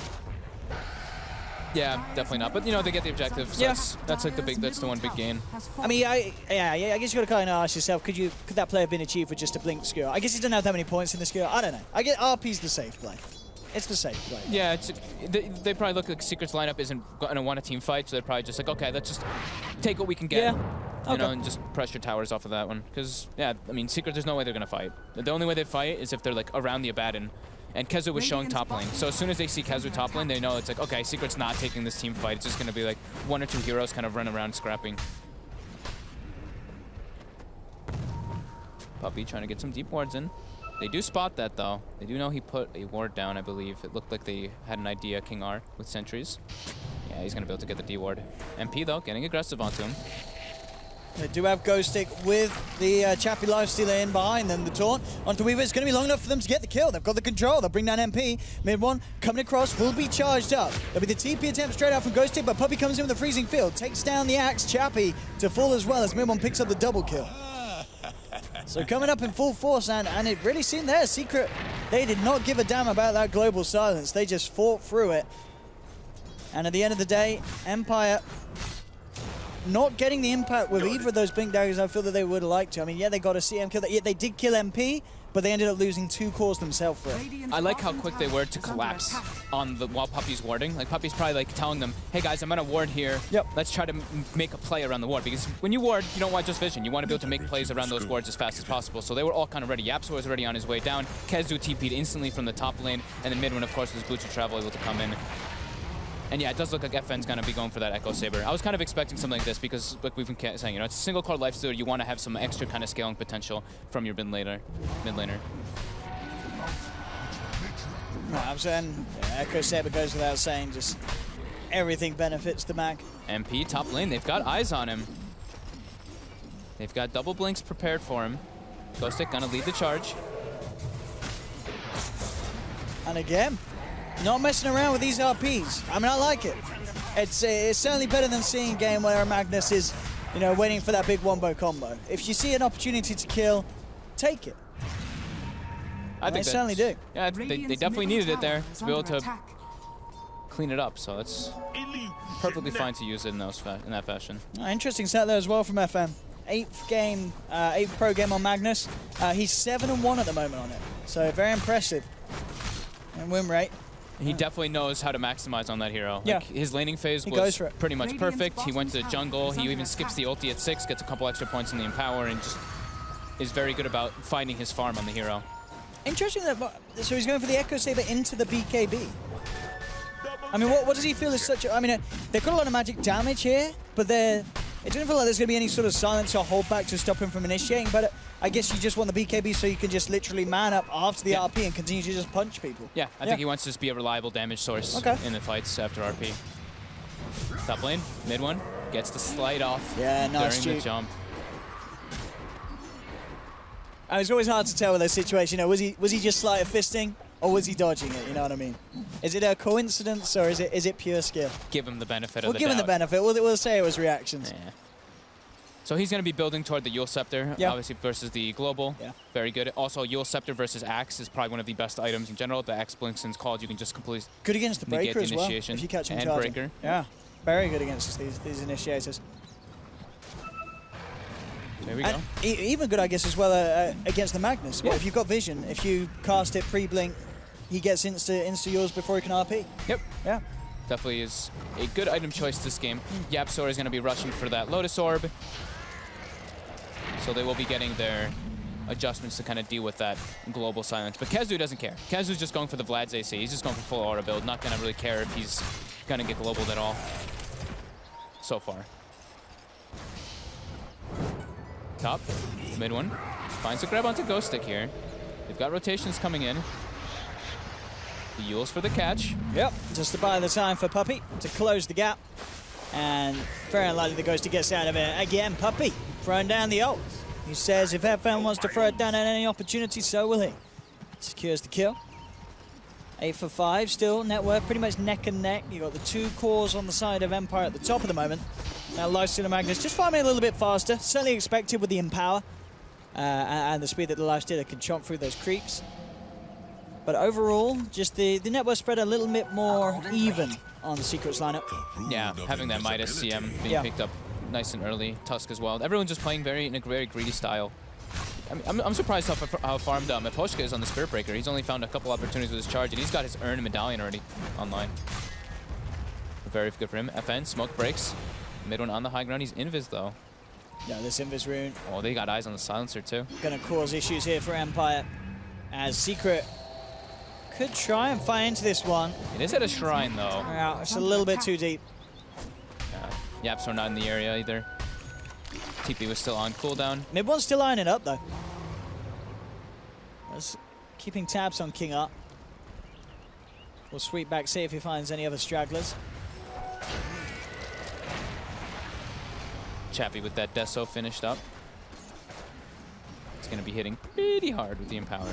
Yeah, definitely not. But you know, they get the objective. So that's like that's the one big gain. I mean, I guess you got to kind of ask yourself, could that play have been achieved with just a blink skewer? I guess he doesn't have that many points in the skewer. I don't know. I get RP's the safe play. It's the safe play. Yeah, they probably look like Secret's lineup isn't going to want a team fight, so they're probably just like, okay, let's just take what we can get. Yeah. You know, and just pressure towers off of that one. Because, yeah, I mean, Secret, there's no way they're going to fight. The only way they fight is if they're, like, around the Abaddon. And Kezu was showing top lane. So as soon as they see Kezu top lane, they know it's like, okay, Secret's not taking this team fight. It's just going to be, like, 1 or 2 heroes kind of run around scrapping. Puppy trying to get some deep wards in. They do spot that, though. They do know he put a ward down, I believe. It looked like they had an idea, King R, with sentries. Yeah, he's going to be able to get the D ward. MP, though, getting aggressive onto him. They do have Ghost Stick with the Chappie Lifestealer in behind them. The taunt onto Weaver. It's going to be long enough for them to get the kill. They've got the control. They'll bring down MP. Mid one coming across will be charged up. There'll be the TP attempt straight out from Ghost Stick, but Puppy comes in with a freezing field. Takes down the axe. Chappie to fall as well as Mid one picks up the double kill. So coming up in full force, and it really seemed there, Secret, they did not give a damn about that global silence. They just fought through it. And at the end of the day, Empire not getting the impact with either of those Blink Daggers I feel that they would have liked to. I mean, yeah, they got a CM kill. Yeah, they did kill MP, but they ended up losing 2 cores themselves for it. I like how quick they were to collapse on the while Puppey's warding. Like, Puppey's probably like telling them, hey guys, I'm gonna ward here. Yep. Let's try to make a play around the ward. Because when you ward, you don't want just vision. You want to be able to make plays around those wards as fast as possible. So they were all kind of ready. Yapzor was already on his way down. Kezu TP'd instantly from the top lane. And then mid one, of course, was Boots of Travel able to come in. And yeah, it does look like FN's going to be going for that Echo Saber. I was kind of expecting something like this because, like we've been saying, you know, it's a single card lifestealer. You want to have some extra kind of scaling potential from your mid laner. I'm saying Echo Saber goes without saying, just everything benefits the Mag. MP top lane, they've got eyes on him. They've got double blinks prepared for him. Ghostic gonna lead the charge. And again, not messing around with these RPs. I mean, I like it. It's certainly better than seeing a game where Magnus is, you know, waiting for that big wombo combo. If you see an opportunity to kill, take it. I think they certainly do. Yeah, they definitely needed it there to be able to clean it up. So it's perfectly fine to use it in that fashion. Interesting set there as well from FM. 8th pro game on Magnus. He's 7-1 at the moment on it. So very impressive. And win rate. He definitely knows how to maximize on that hero. Yeah. Like, his laning phase was pretty much perfect. He went to the jungle. He even skips the ulti at 6, gets a couple extra points in the empower, and just is very good about finding his farm on the hero. Interesting that, so he's going for the Echo Saber into the BKB. I mean, what does he feel is such a, I mean, they've got a lot of magic damage here, but it doesn't feel like there's going to be any sort of silence or holdback to stop him from initiating, but I guess you just want the BKB so you can just literally man up after the RP and continue to just punch people. Yeah, I think he wants to just be a reliable damage source in the fights after RP. Top lane, mid one, gets the slide off during the jump. It's always hard to tell with that situation. You know, was he just sleight of fisting, or was he dodging it? You know what I mean? Is it a coincidence, or is it pure skill? Give him the benefit of the doubt. We'll give him the benefit. We'll say it was reactions. Yeah. So he's going to be building toward the Yule Scepter, obviously, versus the Global. Yeah. Very good. Also, Yule Scepter versus Axe is probably one of the best items in general. The Axe blinks and calls, you can just completely good against the Breaker as well, if you catch him charging. Breaker. Yeah, very good against these initiators. There we go. Even good, I guess, as well against the Magnus. Well, if you've got vision, if you cast it pre-blink, he gets insta yours before he can RP. Yep. Yeah. Definitely is a good item choice this game. Yapzor is going to be rushing for that Lotus Orb. So they will be getting their adjustments to kind of deal with that global silence. But Kezu doesn't care. Kezu's just going for the Vlad's AC. He's just going for full aura build. Not going to really care if he's going to get globaled at all. So far. Top, mid one. Finds a grab onto Ghost Stick here. They've got rotations coming in. The Yules for the catch. Yep, just to buy the time for Puppey to close the gap. And very unlikely the Ghost Stick gets out of it. Again, Puppey throwing down the ult. He says if FM wants to throw it down at any opportunity, so will he. Secures the kill. 8 for 5 still. Network pretty much neck and neck. You've got the 2 cores on the side of Empire at the top of the moment. Now Lifestealer Magnus just farming a little bit faster. Certainly expected with the Empower and the speed that the Lifestealer can chomp through those creeps. But overall, just the network spread a little bit more even on the Secret's lineup. Yeah, having that Midas CM being picked up nice and early. Tusk as well. Everyone's just playing in a very greedy style. I mean, I'm surprised how farmed Miposhka is on the Spirit Breaker. He's only found a couple opportunities with his charge, and he's got his Earn medallion already online. Very good for him. FN, smoke breaks. Mid one on the high ground. He's invis, though. Yeah, this invis rune. Oh, they got eyes on the silencer, too. Going to cause issues here for Empire, as Secret could try and fight into this one. It is at a shrine, though. Yeah, it's a little bit too deep. Yaps are not in the area either. TP was still on cooldown. Mid one's still eyeing it up, though. That's keeping tabs on King up. We'll sweep back, see if he finds any other stragglers. Chappy with that Deso finished up. It's going to be hitting pretty hard with the Empower.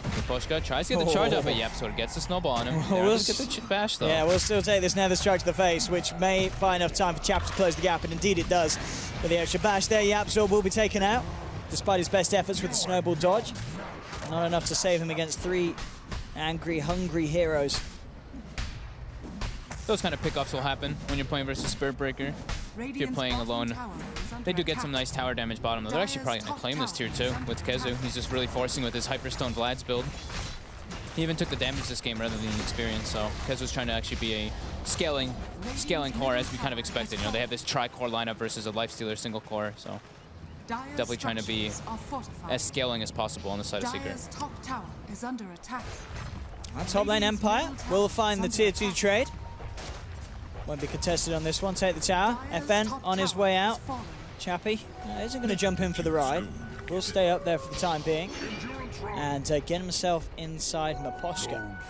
Miposhka tries to get the charge up, but yep, sort of gets the snowball on him. We'll get the bash, though. Yeah, we'll still take this Nether Strike to the face, which may buy enough time for Chappy to close the gap, and indeed it does. With the extra bash there, Yapzor will be taken out. despite his best efforts with the snowball dodge. Not enough to save him against 3 angry, hungry heroes. Those kind of pickoffs will happen when you're playing versus Spirit Breaker. If you're playing alone, they do get some nice tower damage bottom, though. They're actually probably going to claim this tier 2 with Kezu. He's just really forcing with his Hyperstone Vlad's build. He even took the damage this game rather than the experience, so Kezu's trying to actually be a scaling core as we kind of expected. You know, they have this tri-core lineup versus a Lifestealer single core, so definitely trying to be as scaling as possible on the side of Secret. Top tower is under attack. Top lane Empire will find the tier 2 trade. Won't be contested on this one. Take the tower. FN on his way out. Chappie isn't going to jump in for the ride. Will stay up there for the time being. And get himself inside Miposhka.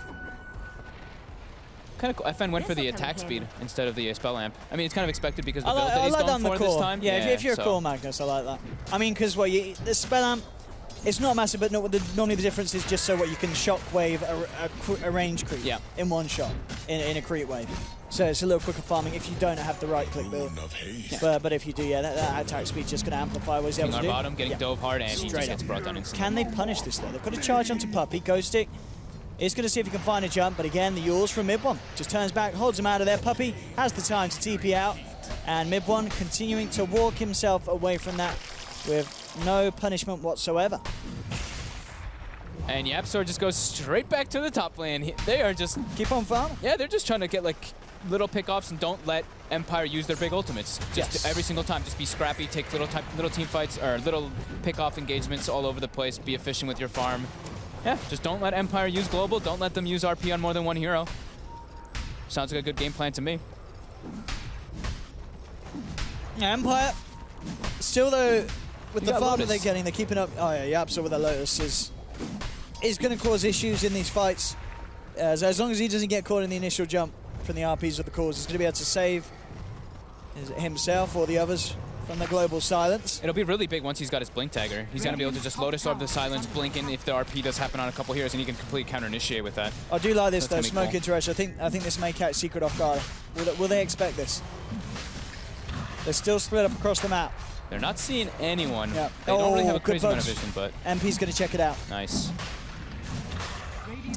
Kind of cool. FN went for the attack speed instead of the spell amp. I mean, it's kind of expected because of the build that he's going for this time. Yeah, if you're a core Magnus, I like that. I mean, because the spell amp, it's not massive, but normally the difference is just so you can shockwave a range creep in one shot in a creep wave. So it's a little quicker farming if you don't have the right click build. But if you do, that attack speed's just going to amplify what he's able to do. Bottom, getting dove hard, and he just gets brought down instantly. Can they punish this though? They've got to charge onto Puppey. Ghostic is going to see if he can find a jump, but again, the Yules from Mid One just turns back, holds him out of there. Puppey has the time to TP out, and Mid One continuing to walk himself away from that with no punishment whatsoever. And YapzOr just goes straight back to the top lane. They are just... Keep on farming. Yeah, they're just trying to get, like, little pickoffs and don't let Empire use their big ultimates. Just every single time, just be scrappy, take little team fights, or little pick-off engagements all over the place, be efficient with your farm. Yeah, just don't let Empire use global, don't let them use RP on more than one hero. Sounds like a good game plan to me. Yeah, Empire, still though, with the farm that they're getting, they're keeping up. Oh yeah, YapzOr with the Lotus is going to cause issues in these fights. As long as he doesn't get caught in the initial jump from the RPs of the cores, he's going to be able to save himself or the others from the global silence. It'll be really big once he's got his blink tagger. He's going to be able to just Lotus Orb the silence, blink in if the RP does happen on a couple heroes, and he can completely counter-initiate with that. I do like this though, smoke interaction. I think this may catch Secret off guard. Will they expect this? They're still split up across the map. They're not seeing anyone. They don't really have a crazy amount of vision, but... MP's going to check it out. Nice.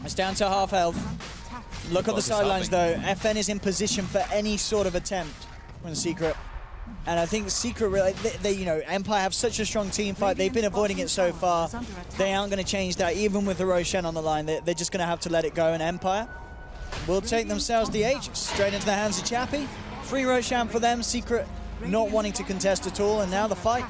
It's down to half health. Look at the sidelines though. FN is in position for any sort of attempt from Secret. And I think Secret, really, you know, Empire have such a strong team fight. They've been avoiding it so far. They aren't going to change that, even with the Roshan on the line. They're just going to have to let it go. And Empire will take themselves the Aegis straight into the hands of Chappie. Free Roshan for them. Secret not wanting to contest at all. And now the fight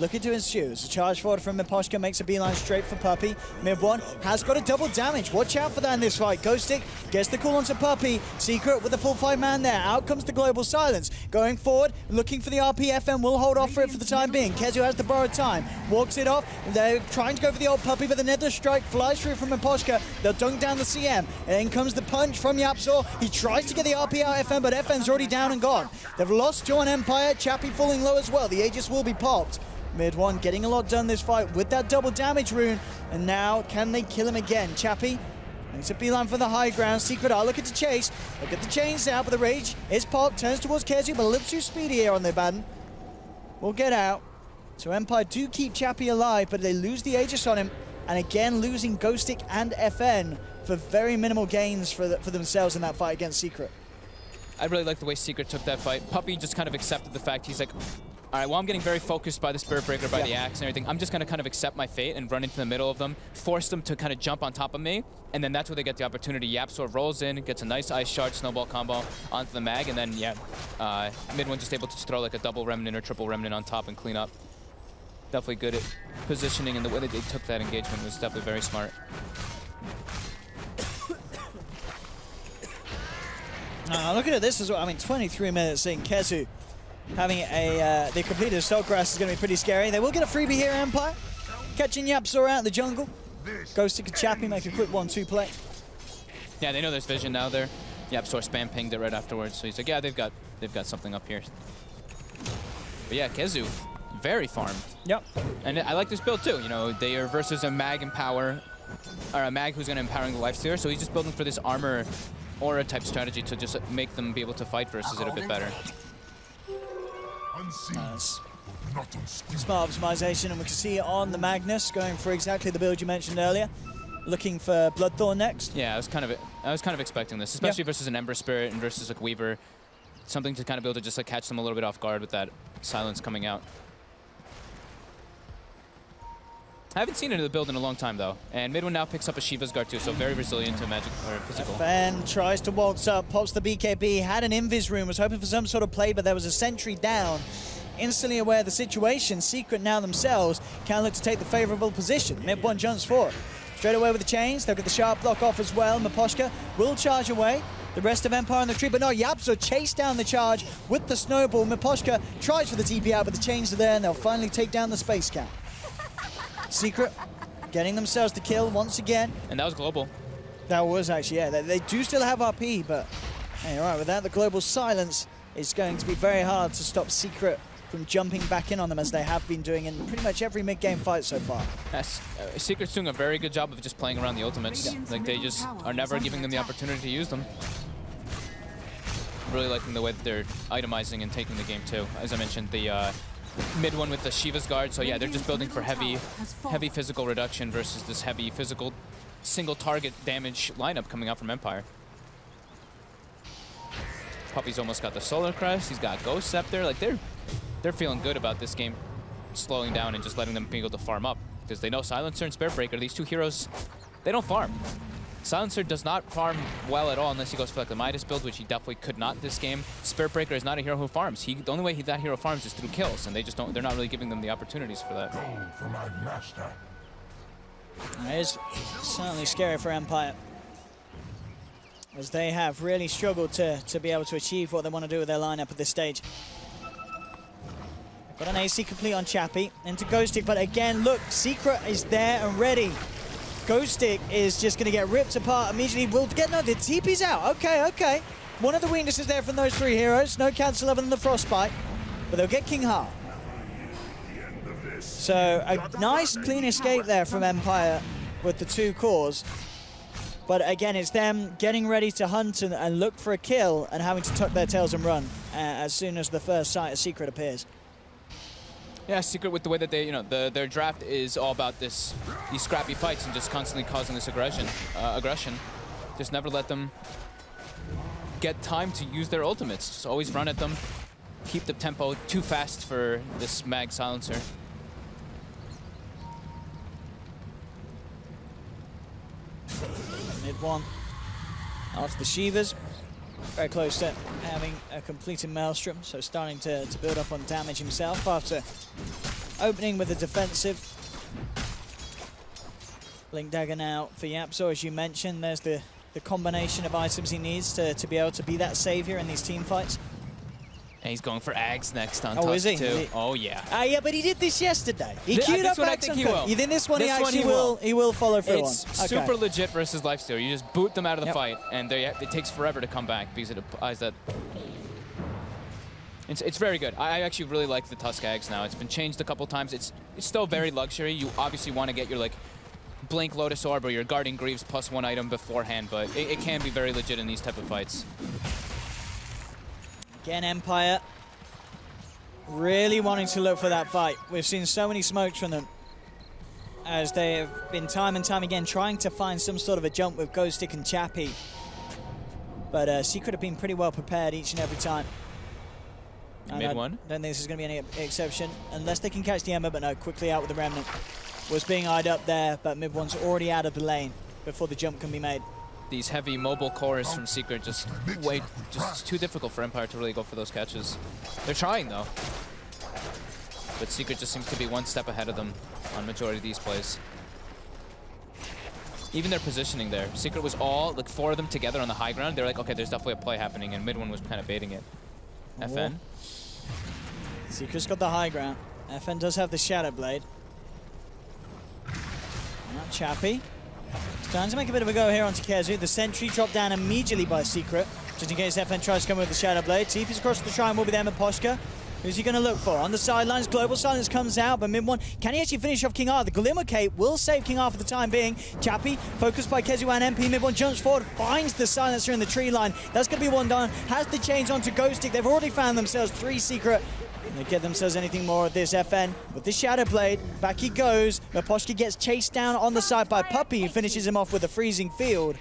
looking to ensue. As a charge forward from Miposhka makes a beeline straight for Puppey. Mid One has got a double damage. Watch out for that in this fight. Ghostic gets the call onto Puppey. Secret with a full 5-man there. Out comes the global silence. Going forward, looking for the RP. FN will hold off for it for the time being. Kezu has the borrowed time. Walks it off. They're trying to go for the old Puppey, but the Nether Strike flies through from Miposhka. They'll dunk down the CM. And in comes the punch from YapzOr. He tries to get the RP out FN, but FN's already down and gone. They've lost to an Empire. Chappie falling low as well. The Aegis will be popped. Mid One getting a lot done this fight with that double damage rune. And now, can they kill him again? Chappie makes a beeline for the high ground. Secret are looking to chase. Look at the chains out, but the rage is popped. Turns towards Kezu, but a little too speedy here on their Baden. Will get out. So Empire do keep Chappie alive, but they lose the Aegis on him. And again, losing Ghostic and FN for very minimal gains for themselves in that fight against Secret. I really like the way Secret took that fight. Puppey just kind of accepted the fact. He's like, all right, well, I'm getting very focused by the Spirit Breaker, by the axe and everything. I'm just going to kind of accept my fate and run into the middle of them, force them to kind of jump on top of me, and then that's where they get the opportunity. YapzOr rolls in, gets a nice Ice Shard snowball combo onto the mag, and then, Mid One just able to just throw like a double Remnant or triple Remnant on top and clean up. Definitely good at positioning, and the way that they took that engagement was definitely very smart. Looking at this as well. I mean, 23 minutes in. Kezu having the completed Assault Grass is going to be pretty scary. They will get a freebie here, Empire. Catching YapzOr out in the jungle. Ghostic and Chappie make a quick 1-2 play. Yeah, they know there's vision now there. YapzOr spam pinged it right afterwards. So he's like, yeah, they've got something up here. But yeah, Kezu, very farmed. Yep. And I like this build too. You know, they are versus a mag empower, or a mag who's going to empowering the Lifestealer. So he's just building for this armor aura type strategy to just make them be able to fight versus it a bit better. Smart optimization, and we can see it on the Magnus going for exactly the build you mentioned earlier. Looking for Bloodthorn next. Yeah, I was kind of expecting this, especially versus an Ember Spirit and versus like Weaver. Something to kind of be able to just like catch them a little bit off guard with that silence coming out. I haven't seen it in the build in a long time though, and mid one now picks up a Shiva's Guard too, so very resilient to magic or physical. Fen tries to waltz up, pops the BKB, had an invis room, was hoping for some sort of play, but there was a sentry down. Instantly aware of the situation, Secret now themselves can look to take the favorable position. Mid one jumps forward. Straight away with the chains, they'll get the sharp block off as well. Miposhka will charge away. The rest of Empire on the tree, but no, Yapso chase down the charge with the snowball. Miposhka tries for the TP out, but the chains are there, and they'll finally take down the space camp. Secret getting themselves the kill once again. And that was global. That was actually, yeah. They do still have RP, but hey, all right, without the global silence, it's going to be very hard to stop Secret from jumping back in on them as they have been doing in pretty much every mid-game fight so far. Yes, Secret's doing a very good job of just playing around the ultimates. Like, they just are never giving them the opportunity to use them. Really liking the way that they're itemizing and taking the game too. As I mentioned, the mid one with the Shiva's Guard, so yeah, they're just building for heavy physical reduction versus this heavy physical single target damage lineup coming out from Empire. Puppy's almost got the Solar Crest, he's got Ghost Scepter, like they're feeling good about this game slowing down and just letting them be able to farm up. Because they know Silencer and Spirit Breaker, these two heroes, they don't farm. Silencer does not farm well at all unless he goes for like the Midas build, which he definitely could not this game. Spirit Breaker is not a hero who farms. The only way that hero farms is through kills, and they're not really giving them the opportunities for that. It is certainly scary for Empire, as they have really struggled to be able to achieve what they want to do with their lineup at this stage. Got an AC complete on Chappie into Ghostic, but again, look, Secret is there and ready. Ghostic is just going to get ripped apart immediately. We'll get no, the TP's out. Okay. One of the weaknesses there from those three heroes. No cancel other than the Frostbite, but they'll get King Ha. So a nice clean escape there from Empire with the two cores. But again, it's them getting ready to hunt and look for a kill and having to tuck their tails and run as soon as the first sight of Secret appears. Yeah, Secret with the way that they, their draft is all about these scrappy fights and just constantly causing this aggression. Just never let them get time to use their ultimates. Just always run at them, keep the tempo too fast for this Mag Silencer. Mid one after the Shivas. Very close to having a completed Maelstrom, so starting to build up on damage himself after opening with a defensive. Blink Dagger now for Yapso, as you mentioned. There's the combination of items he needs to be able to be that savior in these team fights. And he's going for Ags next on Tusk is he? too. Oh yeah. Yeah, but he did this yesterday. He queued up Ags on Cook. You think this one he will follow through on? It's super legit versus Lifesteal. You just boot them out of the fight, and it takes forever to come back because it applies that. It's very good. I actually really like the Tusk Ags now. It's been changed a couple times. It's still very luxury. You obviously want to get your Blink Lotus Orb or your Guardian Greaves plus one item beforehand, but it can be very legit in these type of fights. Again, Empire really wanting to look for that fight. We've seen so many smokes from them as they have been time and time again trying to find some sort of a jump with Ghostic and Chappie. But Secret have been pretty well prepared each and every time. Mid one? I don't think this is going to be any exception unless they can catch the Ember, but no, quickly out with the Remnant. Was being eyed up there, but mid one's already out of the lane before the jump can be made. These heavy mobile cores from Secret just too difficult for Empire to really go for those catches. They're trying though, but Secret just seems to be one step ahead of them on majority of these plays. Even their positioning there, Secret was all four of them together on the high ground. They're like, okay, there's definitely a play happening, and mid one was kind of baiting it. FN. Secret's got the high ground. FN does have the Shadow Blade. Not Chappie. Trying to make a bit of a go here onto Kezu. The sentry dropped down immediately by Secret, just in case FN tries to come with the Shadow Blade. TP's across the shrine will be there with Poshka. Who's he going to look for? On the sidelines, Global Silence comes out, but mid one, can he actually finish off King R? The Glimmer Cape will save King R for the time being. Chappie, focused by Kezu and MP, mid one jumps forward, finds the Silencer in the tree line. That's going to be one done. Has the chains onto Ghostic. They've already found themselves three Secret They get themselves anything more of this. FN with the Shadow Blade. Back he goes. Miposhka gets chased down on the side by Puppey. He finishes him off with a freezing field.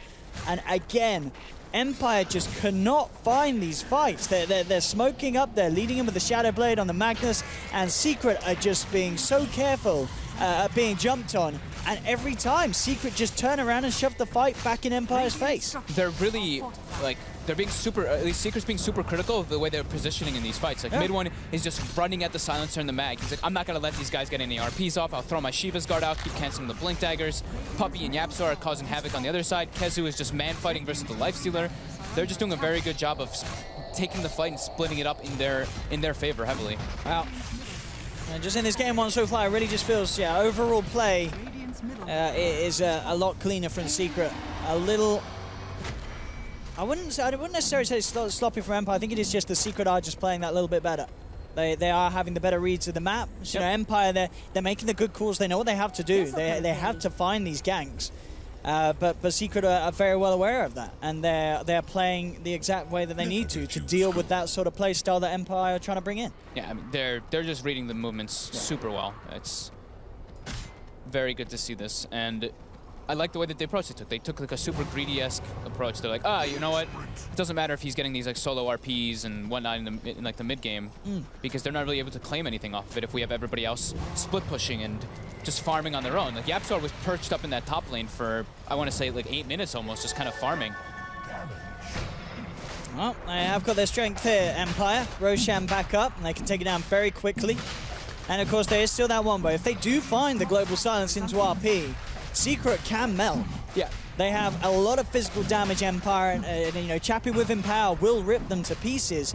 And again, Empire just cannot find these fights. They're smoking up. They're leading him with the Shadow Blade on the Magnus. And Secret are just being so careful at being jumped on. And every time, Secret just turn around and shove the fight back in Empire's face. They're really, like, they're being super, at least Secret's being super critical of the way they're positioning in these fights. Like, mid one is just running at the silencer and the mag. He's like, I'm not going to let these guys get any RPs off. I'll throw my Shiva's guard out, keep canceling the blink daggers. Puppey and Yapzor are causing havoc on the other side. Kezu is just man fighting versus the lifestealer. They're just doing a very good job of taking the fight and splitting it up in their favor heavily. Wow. And just in this game one so far, it really just feels, yeah, overall play is a lot cleaner from Secret. A little, I wouldn't necessarily say sloppy from Empire. I think it is just the Secret are just playing that little bit better. They are having the better reads of the map. So, you know, Empire, they're making the good calls. They know what they have to do. They have to find these ganks. But Secret are very well aware of that, and they're playing the exact way that they need to deal with that sort of play style that Empire are trying to bring in. Yeah, I mean, they're just reading the movements super well. It's very good to see this, and I like the way that they approached it. They took like a super greedy-esque approach. They're like, you know what? It doesn't matter if he's getting these like solo RPs and whatnot in like the mid game, because they're not really able to claim anything off of it if we have everybody else split pushing and just farming on their own. Like Yapzor was perched up in that top lane for, I want to say, like 8 minutes almost, just kind of farming. Well, they have got their strength here, Empire. Roshan back up, and they can take it down very quickly. And of course, there is still that one, but if they do find the global silence into RP, Secret can melt. Yeah. They have a lot of physical damage, Empire, and you know, Chappie with Empower will rip them to pieces.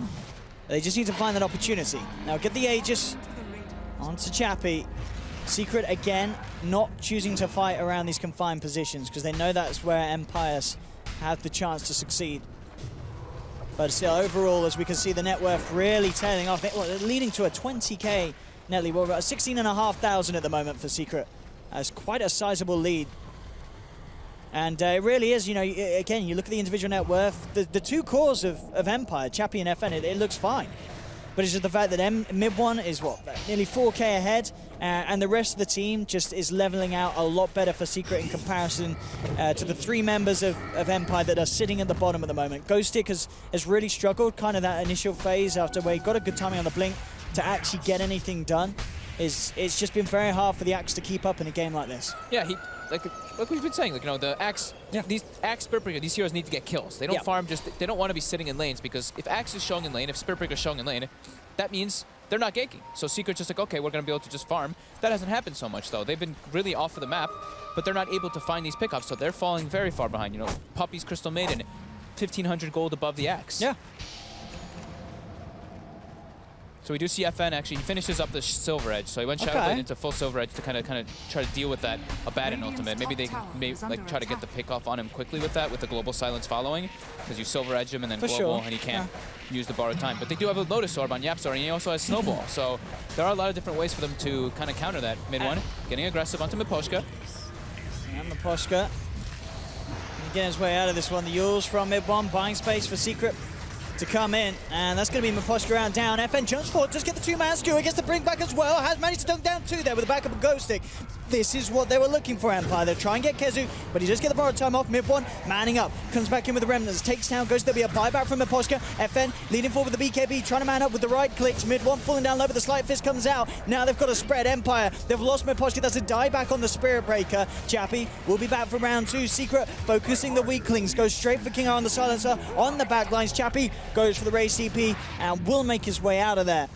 They just need to find that opportunity. Now get the Aegis onto Chappie. Secret, again, not choosing to fight around these confined positions because they know that's where Empires have the chance to succeed. But still, overall, as we can see, the net worth really tailing off, leading to a 20k net lead. We're about 16,500 at the moment for Secret. That's quite a sizable lead. And it really is, you know, again, you look at the individual net worth, the two cores of Empire, Chappie and FN, it looks fine. But it's just the fact that mid one is, what, nearly 4k ahead, and the rest of the team just is leveling out a lot better for Secret in comparison to the 3 members of Empire that are sitting at the bottom at the moment. Ghostic has really struggled, kind of that initial phase after where he got a good timing on the blink to actually get anything done. It's just been very hard for the Axe to keep up in a game like this. Yeah, like we've been saying, like, you know, the Axe, these Axe Spiritbreaker, these heroes need to get kills. They don't farm, they don't want to be sitting in lanes, because if Axe is showing in lane, if Spiritbreaker is showing in lane, that means they're not ganking. So Secret's just like, okay, we're going to be able to just farm. That hasn't happened so much, though. They've been really off of the map, but they're not able to find these pickoffs, so they're falling very far behind. You know, Puppey's Crystal Maiden, 1,500 gold above the Axe. Yeah. So we do see FN actually, he finishes up the Silver Edge, so he went Shadow Blade into full Silver Edge to kind of try to deal with that Abaddon ultimate. Maybe they like try to get the pick off on him quickly with that, with the Global Silence following, because you Silver Edge him and then Global, and he can't use the borrowed time. But they do have a Lotus Orb on Yapzor, and he also has Snowball, so there are a lot of different ways for them to kind of counter that mid one. Getting aggressive onto Miposhka. And Miposhka getting his way out of this one. The Yules from mid one, buying space for Secret to come in, and that's going to be Miposhka round down. FN jumps forward, just get the 2-man skewer, gets the bring back as well, has managed to dunk down 2 there with the backup of Ghostic. This is what they were looking for, Empire. They'll try and get Kezu, but he does get the borrowed time off. Mid one, manning up, comes back in with the Remnants, takes down Ghost. There'll be a buyback from Miposhka. FN leading forward with the BKB, trying to man up with the right clicks. Mid one falling down low, but the Slight Fist comes out. Now they've got a spread. Empire, they've lost Miposhka. That's a dieback on the Spirit Breaker. Chappie will be back for round 2. Secret focusing the weaklings, goes straight for King on the silencer on the backlines. Chappie goes for the race CP and will make his way out of there.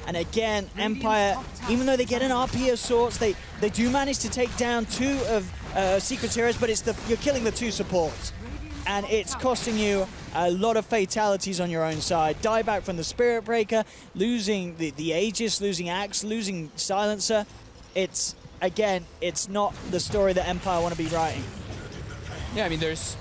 And again, Empire, even though they get an RP of sorts, they do manage to take down 2 of Secret's heroes, but you're killing the 2 supports. And it's costing you a lot of fatalities on your own side. Dieback from the Spirit Breaker, losing the Aegis, losing Axe, losing Silencer. It's not the story that Empire want to be writing. Yeah, I mean, it's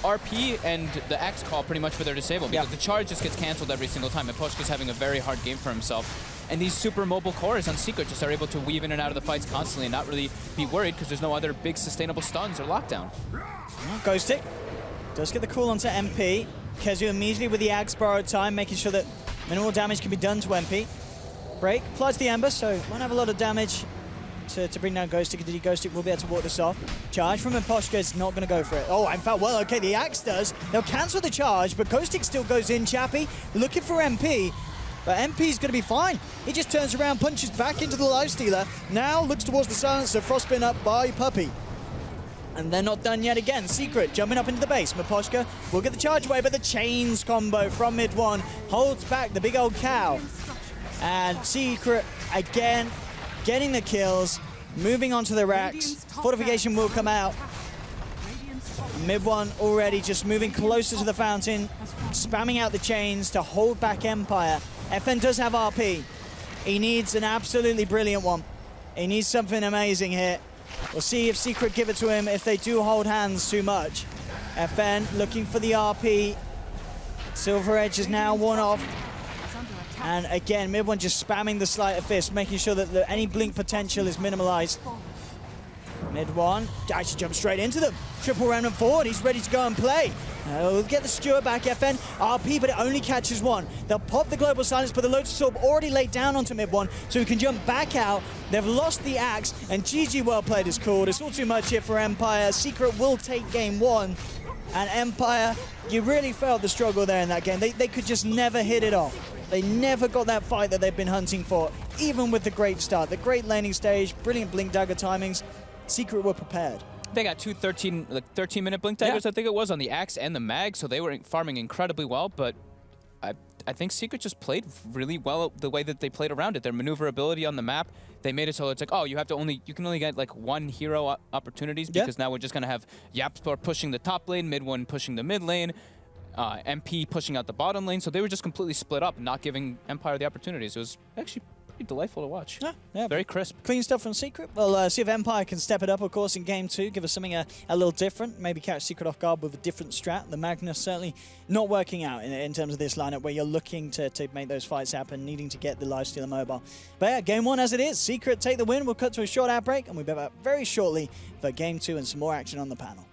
RP and the Axe call pretty much for their disable, because the charge just gets cancelled every single time. Miposhka's having a very hard game for himself. And these super mobile cores on Secret just are able to weave in and out of the fights constantly and not really be worried, because there's no other big sustainable stuns or lockdown. Ghostic does get the call onto MP. Kezu immediately with the Axe borrowed time, making sure that Minimal damage can be done to MP. Break, applies the Ember, so won't have a lot of damage to bring down Ghostic. Indeed, Ghostic will be able to walk this off. Charge from Imposhka is not going to go for it. Oh, in fact, well, okay, the Axe does. They'll cancel the charge, but Ghostic still goes in, Chappie, looking for MP. But MP's going to be fine. He just turns around, punches back into the Lifestealer. Now looks towards the silencer, Frostbin up by Puppey. And they're not done yet again. Secret jumping up into the base. Miposhka will get the charge away, but the chains combo from mid one holds back the big old cow. And Secret again getting the kills, moving on to the racks. Fortification will come out. Mid one already just moving closer to the fountain, spamming out the chains to hold back Empire. FN does have RP. He needs an absolutely brilliant one. He needs something amazing here. We'll see if Secret give it to him if they do hold hands too much. FN looking for the RP. Silver Edge is now one off. And again, mid one just spamming the Sleight of Fist, making sure that any blink potential is minimalized. Mid one, actually jumps straight into them. Triple remnant forward, he's ready to go and play. He'll get the Stewart back, FN. RP, but it only catches one. They'll pop the Global Silence, but the Lotus Orb already laid down onto mid one, so he can jump back out. They've lost the Axe, and GG well played is called. It's all too much here for Empire. Secret will take game one. And Empire, you really felt the struggle there in that game. They could just never hit it off. They never got that fight that they've been hunting for, even with the great start. The great laning stage, brilliant Blink Dagger timings. Secret were prepared. They got two 13-minute Blink Daggers, I think it was, on the Axe and the Mag, so they were farming incredibly well, but I think Secret just played really well the way that they played around it. Their maneuverability on the map, they made it so it's like, oh, you can only get like one hero opportunities because now we're just gonna have Yapspor pushing the top lane, mid one pushing the mid lane, MP pushing out the bottom lane, so they were just completely split up, not giving Empire the opportunities. It was actually pretty delightful to watch. Yeah, very crisp. Clean stuff from Secret. We'll see if Empire can step it up, of course, in game two, give us something a little different, maybe catch Secret off guard with a different strat. The Magnus certainly not working out in terms of this lineup where you're looking to make those fights happen, needing to get the Lifestealer mobile. But yeah, game one as it is. Secret take the win. We'll cut to a short outbreak, and we'll be back very shortly for game two and some more action on the panel.